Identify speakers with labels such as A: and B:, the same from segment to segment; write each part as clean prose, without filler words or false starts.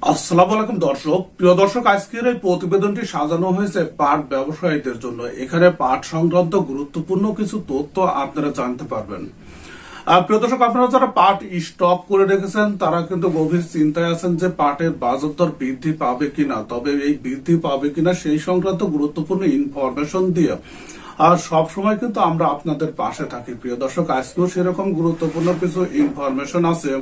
A: আসসালামু আলাইকুম দর্শক, প্রিয় দর্শক, আজকের এই প্রতিবেদনটি সাজানো হয়েছে পাট ব্যবসায়ীদের জন্য। এখানে পাট সংক্রান্ত গুরুত্বপূর্ণ কিছু তথ্য আপনারা জানতে পারবেন। প্রিয় দর্শক, আপনারা যারা পাট স্টক করে রেখেছেন তারা কিন্তু গভীর চিন্তায় আছেন যে পাটের বাজার দর বৃদ্ধি পাবে কিনা। তবে এই বৃদ্ধি পাবে কিনা সেই সংক্রান্ত গুরুত্বপূর্ণ ইনফরমেশন দিয়ে আর সব সময় কিন্তু আমরা আপনাদের পাশে থাকি। প্রিয় দর্শক, আজকেও সেরকম গুরুত্বপূর্ণ কিছু ইনফরমেশন আছে।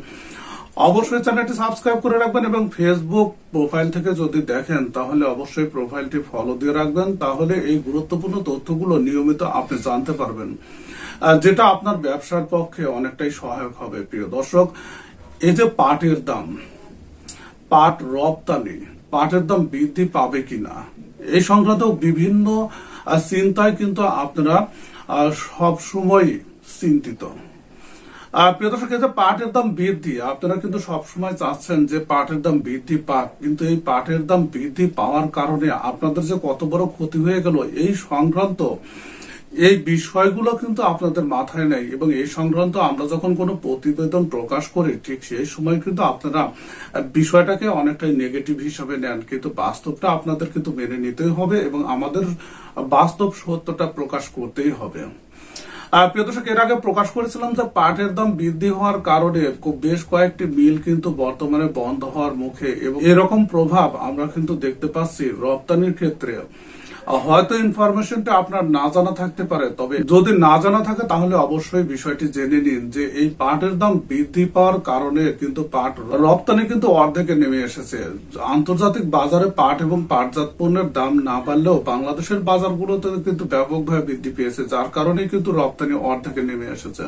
A: অবশ্যই চ্যানেলটি সাবস্ক্রাইব করে রাখবেন এবং ফেসবুক প্রোফাইল থেকে যদি দেখেন তাহলে অবশ্যই প্রোফাইলটি ফলো দিয়ে রাখবেন। তাহলে এই গুরুত্বপূর্ণ তথ্যগুলো নিয়মিত আপনি জানতে পারবেন, যেটা আপনার ব্যবসার পক্ষে অনেকটাই সহায়ক হবে। প্রিয় দর্শক, এই যে পাটের দাম, পাট রপ্তানি, পাটের দাম বৃদ্ধি পাবে কিনা এই সংক্রান্ত বিভিন্ন চিন্তায় কিন্তু আপনারা সব সময় চিন্তিত। প্রিয় দর্শক, এই যে পাটের দাম বৃদ্ধি, আপনারা কিন্তু সবসময় চাচ্ছেন যে পাটের দাম বৃদ্ধি পাক, কিন্তু এই পাটের দাম বৃদ্ধি পাওয়ার কারণে আপনাদের যে কত বড় ক্ষতি হয়ে গেল এই সংক্রান্ত এই বিষয়গুলো কিন্তু আপনাদের মাথায় নেই। এবং এই সংক্রান্ত আমরা যখন কোনো প্রতিবেদন প্রকাশ করি ঠিক সেই সময় কিন্তু আপনারা বিষয়টাকে অনেকটাই নেগেটিভ হিসাবে নেন, কিন্তু বাস্তবটা আপনাদের কিন্তু মেনে নিতেই হবে এবং আমাদের বাস্তব সত্যটা প্রকাশ করতেই হবে। প্রিয় দর্শক, এর আগে প্রকাশ করেছিলাম যে পাটের দাম বৃদ্ধি হওয়ার কারণে বেশ কয়েকটি মিল কিন্তু বর্তমানে বন্ধ হওয়ার মুখে এবং এরকম প্রভাব আমরা কিন্তু দেখতে পাচ্ছি রপ্তানির ক্ষেত্রে। হয়তো ইনফরমেশনটা আপনার না জানা থাকতে পারে, তবে যদি না জানা থাকে তাহলে অবশ্যই বিষয়টি জেনে নিন যে এই পাটের দাম বৃদ্ধি পাওয়ার কারণে কিন্তু পাট রপ্তানি কিন্তু অর্ধেকে নেমে এসেছে। আন্তর্জাতিক বাজারে পাট এবং পাটজাত পণ্যের দাম না বাড়লেও বাংলাদেশের বাজারগুলোতে কিন্তু ব্যাপকভাবে বৃদ্ধি পেয়েছে, যার কারণে কিন্তু রপ্তানি অর্ধেকে নেমে এসেছে।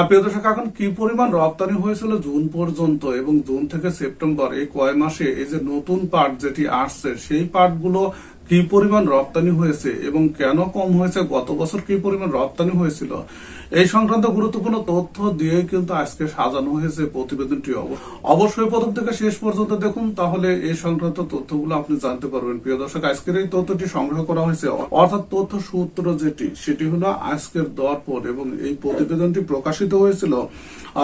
A: প্রিয় দর্শক, এখন কি পরিমাণ রপ্তানি হয়েছিল জুন পর্যন্ত এবং জুন থেকে সেপ্টেম্বর এই কয় মাসে এই যে নতুন পাট যেটি আসছে সেই পাটগুলো কি পরিমাণ রপ্তানি হয়েছে এবং কেন কম হয়েছে, গত বছর কি পরিমাণ রপ্তানি হয়েছিল, এই সংক্রান্ত গুরুত্বপূর্ণ তথ্য দিয়ে কিন্তু আজকে সাজানো হয়েছে প্রতিবেদনটি। অবশ্যই প্রথম থেকে শেষ পর্যন্ত দেখুন, তাহলে এই সংক্রান্ত তথ্যগুলো আপনি জানতে পারবেন। প্রিয় দর্শক, আজকের এই তথ্যটি সংগ্রহ করা হয়েছে, অর্থাৎ তথ্য সূত্র যেটি সেটি হলো আজকের দর্পণ এবং এই প্রতিবেদনটি প্রকাশিত হয়েছিল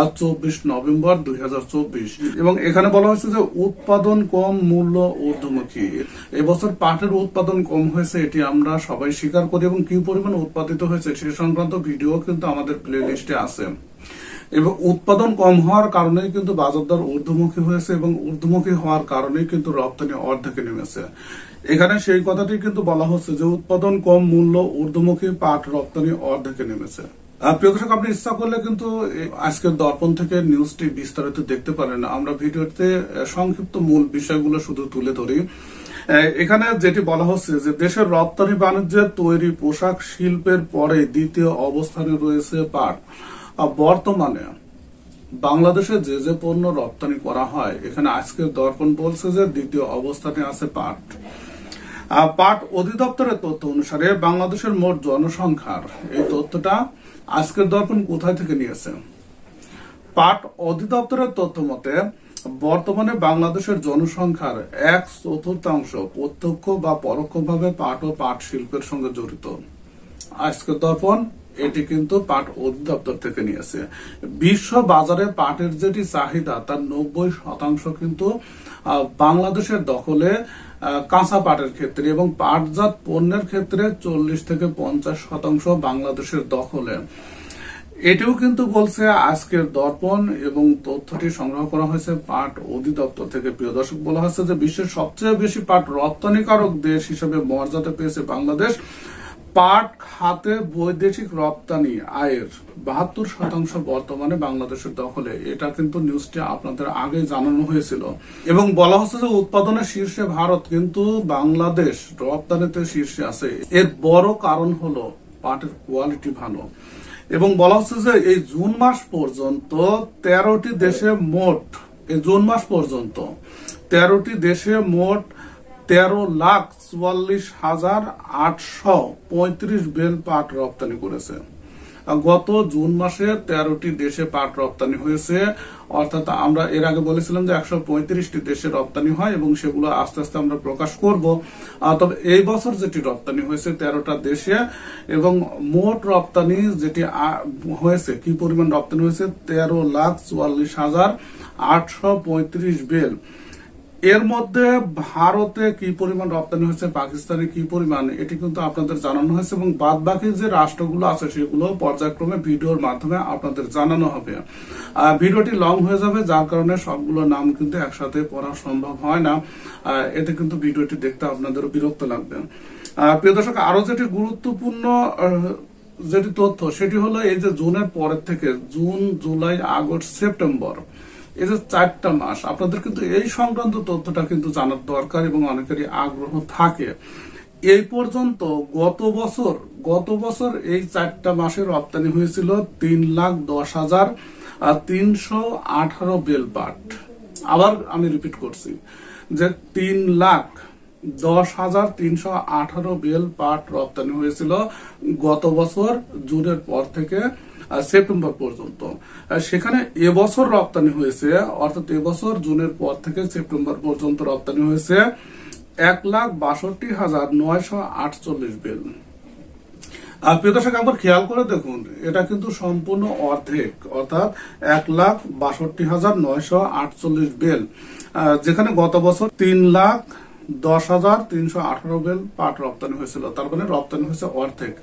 A: আজ 24 নভেম্বর 2024 এবং এখানে বলা হয়েছে যে উৎপাদন কম, মূল্য ঊর্ধ্বমুখী। এবছর পাটের উৎপাদন কম হয়েছে, এটি আমরা সবাই স্বীকার করি এবং কি পরিমাণ উৎপাদিত হয়েছে সে সংক্রান্ত ভিডিও কিন্তু আমাদের প্লে লিস্টে আছে। এবং উৎপাদন কম হওয়ার কারণেই কিন্তু বাজার দর ঊর্ধ্বমুখী হয়েছে এবং ঊর্ধ্বমুখী হওয়ার কারণেই কিন্তু রপ্তানি অর্ধেকে নেমেছে। এখানে সেই কথাটি কিন্তু বলা হচ্ছে যে উৎপাদন কম, মূল্য ঊর্ধ্বমুখী, পাট রপ্তানি অর্ধেকে নেমেছে। প্রিয় দর্শক, আপনি ইচ্ছা করলে কিন্তু আজকের দর্পণ থেকে নিউজটি বিস্তারিত দেখতে পারেন। আমরা ভিডিওতে সংক্ষিপ্ত মূল বিষয়গুলো শুধু তুলে ধরি। এখানে যেটি বলা হচ্ছে যে দেশের রপ্তানি বাণিজ্যের তৈরি পোশাক শিল্পের পরে দ্বিতীয় অবস্থানে রয়েছে পাট। বর্তমানে বাংলাদেশে যে যে পণ্য রপ্তানি করা হয় এখানে আজকের দর্পণ বলছে যে দ্বিতীয় অবস্থানে আছে পাট। পাট অধিদপ্তরের তথ্য অনুসারে বাংলাদেশের মোট জনসংখ্যার এই তথ্যটা আজকের দর্পণ কোথায় থেকে নিয়েছে? পাট অধিদপ্তরের তথ্য মতে বর্তমানে বাংলাদেশের জনসংখ্যার 1/4 প্রত্যক্ষ বা পরোক্ষভাবে পাট ও পাট শিল্পের সঙ্গে জড়িত। আজকের দর্পণ এটি কিন্তু পাট অধিদপ্তর থেকে নিয়েছে। বিশ্ব বাজারে পাটের যেটি চাহিদা তার 90% কিন্তু বাংলাদেশের দখলে কাঁচা পাটের ক্ষেত্রে এবং পাটজাত পণ্যের ক্ষেত্রে 40 থেকে 50% বাংলাদেশের দখলে। এটিও কিন্তু বলছে আজকের দর্পণ এবং তথ্যটি সংগ্রহ করা হয়েছে পাট অধিদপ্তর থেকে। প্রিয় দর্শক, বলা হচ্ছে যে বিশ্বের সবচেয়ে বেশি পাট রপ্তানিকারক দেশ হিসেবে মর্যাদা পেয়েছে বাংলাদেশ। পাট খাতে বৈদেশিক রপ্তানি আয়ের 72% বর্তমানে বাংলাদেশের দখলে। এটা কিন্তু নিউজটি আপনাদের আগে জানানো হয়েছিল এবং বলা হচ্ছে যে উৎপাদনের শীর্ষে ভারত, কিন্তু বাংলাদেশ রপ্তানিতে শীর্ষে আছে। এর বড় কারণ হলো পাটের কোয়ালিটি ভালো এবং বলা হচ্ছে যে এই জুন মাস পর্যন্ত 13টি দেশে মোট 13,44,835 বেল পাট রপ্তানি করেছে। গত জুন মাসে 13টি দেশে পাট রপ্তানি হয়েছে, অর্থাৎ আমরা এর আগে বলেছিলাম যে 135টি দেশে রপ্তানি হয় এবং সেগুলো আস্তে আস্তে আমরা প্রকাশ করব। তবে এই বছর যেটি রপ্তানি হয়েছে 13টা দেশে এবং মোট রপ্তানি যেটি হয়েছে, কি পরিমাণ রপ্তানি হয়েছে, 13,44,835 বেল। এর মধ্যে ভারতে কি পরিমাণ রপ্তানি হয়েছে, পাকিস্তানে কি পরিমাণ, এটি কিন্তু আপনাদের জানানো হয়েছে এবং বাদ বাকি যে রাষ্ট্রগুলো আছে সেগুলো পর্যায়ক্রমে ভিডিওর মাধ্যমে আপনাদের জানানো হবে। ভিডিওটি লং হয়ে যাবে, যার কারণে সবগুলো নাম কিন্তু একসাথে পড়া সম্ভব হয় না। এতে কিন্তু ভিডিওটি দেখতে আপনাদের বিরক্ত লাগবে। প্রিয় দর্শক, আরো যেটি গুরুত্বপূর্ণ যেটি তথ্য সেটি হলো এই যে জুনের পরের থেকে জুন, জুলাই, আগস্ট, সেপ্টেম্বর, এই যে 4টা মাস আপনাদের কিন্তু এই সংক্রান্ত তথ্যটা কিন্তু জানার দরকার এবং অনেকেরই আগ্রহ থাকে। এই পর্যন্ত গত বছর এই 4টা মাসে রপ্তানি হয়েছিল 3,10,318 বেল পাট। আবার আমি রিপিট করছি যে 3,10,318 বেল পাট রপ্তানি হয়েছিল গত বছর জুনের পর থেকে সেপ্টেম্বর পর্যন্ত। সেখানে এবছর রপ্তানি হয়েছে, অর্থাৎ এবছর জুনের পর থেকে সেপ্টেম্বর পর্যন্ত রপ্তানি হয়েছে 1,62,948 বেল। প্রিয় দর্শক, একবার খেয়াল করে দেখুন, এটা কিন্তু সম্পূর্ণ অর্ধেক, অর্থাৎ 1,62,948 বেল, যেখানে গত বছর 3,10,318 বেল পাট রপ্তানি হয়েছিল। তার মানে রপ্তানি হয়েছে অর্ধেক।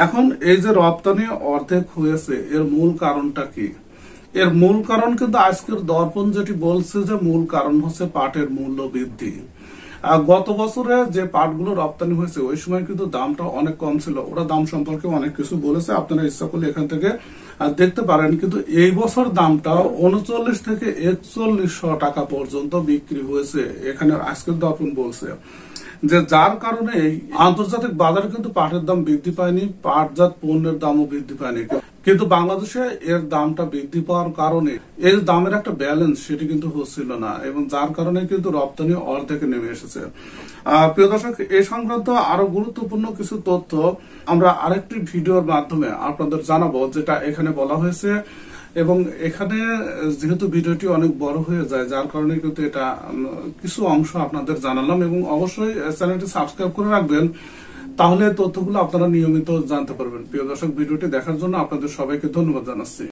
A: এখন এই যে রপ্তানি অর্ধেক হয়েছে, এর মূল কারণটা কি? এর মূল কারণ কিন্তু আজকের দর্পণ যেটি বলছে যে মূল কারণ হচ্ছে পাটের মূল্য বৃদ্ধি। গত বছরে যে পাটগুলো রপ্তানি হয়েছে ওই সময় কিন্তু দামটা অনেক কম ছিল। ওরা দাম সম্পর্কে অনেক কিছু বলেছে, আপনারা ইচ্ছা করলে এখান থেকে দেখতে পারেন। কিন্তু এই বছর দামটা 39 থেকে 4100 টাকা পর্যন্ত বিক্রি হয়েছে, এখানে আজকের দর্পণ বলছে। যে যার কারণে আন্তর্জাতিক বাজারে কিন্তু পাটের দাম বৃদ্ধি পায়নি, পাটজাত পণ্যের দামও বৃদ্ধি পায়নি। কিন্তু বাংলাদেশে এর দামটা বৃদ্ধি পাওয়ার কারণে এর দামের একটা ব্যালেন্স সেটি কিন্তু হচ্ছিল না, এবং যার কারণে কিন্তু রপ্তানি অর্ধেকে নেমে এসেছে। প্রিয় দর্শক, এই সংক্রান্ত আরো গুরুত্বপূর্ণ কিছু তথ্য আমরা আরেকটি ভিডিওর মাধ্যমে আপনাদের জানাবো, যেটা এখানে বলা হয়েছে। এবং এখানে যেহেতু ভিডিওটি অনেক বড় হয়ে যায়, যার কারণে কিন্তু এটা কিছু অংশ আপনাদের জানালাম। এবং অবশ্যই চ্যানেলটি সাবস্ক্রাইব করে রাখবেন, তাহলে তথ্যগুলো আপনারা নিয়মিত জানতে পারবেন। প্রিয় দর্শক, ভিডিওটি দেখার জন্য আপনাদের সবাইকে ধন্যবাদ জানাচ্ছি।